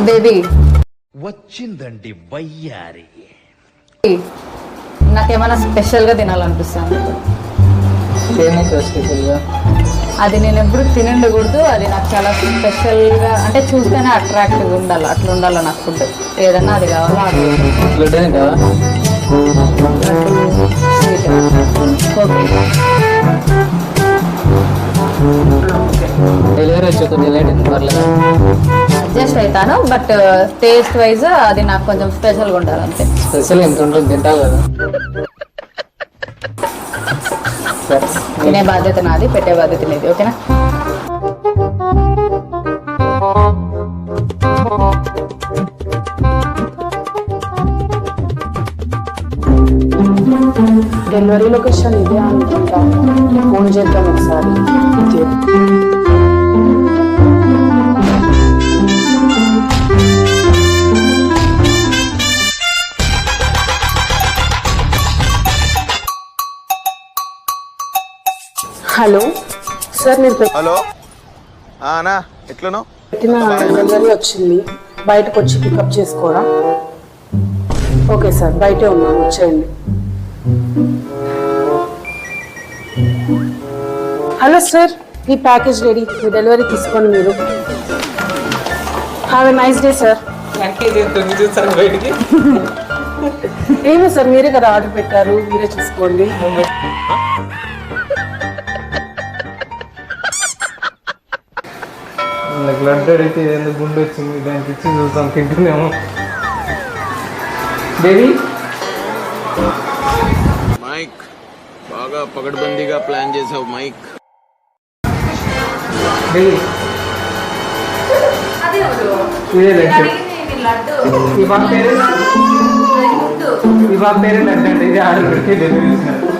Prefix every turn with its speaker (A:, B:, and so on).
A: Baby
B: వచ్చిందండి వయ్యారి.
A: నాకేమైనా స్పెషల్గా తినాలనిపిస్తుంది.
C: స్పెషల్గా
A: అది నేను ఎప్పుడు తినండకూడదు. అది నాకు చాలా స్పెషల్గా అంటే చూస్తేనే అట్రాక్టివ్గా ఉండాలి. అట్లా ఉండాలి నాకు ఫుడ్. ఏదన్నా అది కావాలా అది
C: లడ్డు కదా
A: స్వీట్. ఓకే
C: డెలివరీ వచ్చి కొంచెం లేట్ అయింది, పర్లేదు.
A: అడ్జస్ట్ అవుతాను. బట్ టేస్ట్ వైజ్ అది నాకు కొంచెం స్పెషల్గా ఉండాలి అంతే.
C: స్పెషల్ ఎంత ఉంటుంది తింటావు కదా. సరే
A: తినే బాధ్యత నాది, పెట్టే బాధ్యత నీది. ఓకేనా?
D: డెలివరీ లొకేషన్ ఇదే అనుకుంటా. ఫోన్ చేద్దాం ఒకసారి. హలో సార్, మీరు
E: హలో అన్నా, ఎట్లను
D: పెట్టిన డెలివరీ వచ్చింది. బయటకు వచ్చి పికప్ చేసుకోరా? ఓకే సార్, బయటే ఉన్నాను, వచ్చేయండి. హలో సార్, ఈ ప్యాకేజ్ రెడీ. మీ డెలివరీ తీసుకోండి మీరు. Have a nice day sir.
C: బయటికి
D: ఏమో సార్, మీరే కదా ఆర్డర్ పెట్టారు, మీరే చూసుకోండి.
C: నాకు లడ్డు అడిగితే ఏదైనా గుండె వచ్చింది, దానికి ఇచ్చి చూస్తాం తింటుందేమో. బేబీ
B: మైక్ బాగా పకడ్బందీగా ప్లాన్ చేసావు మైక్.
C: బేబీ ఇదే లడ్డు. ఇవాళ పేరే లడ్డు అంటే ఇది ఆర్డర్ పెట్టి డెలివరీ చేసినారు.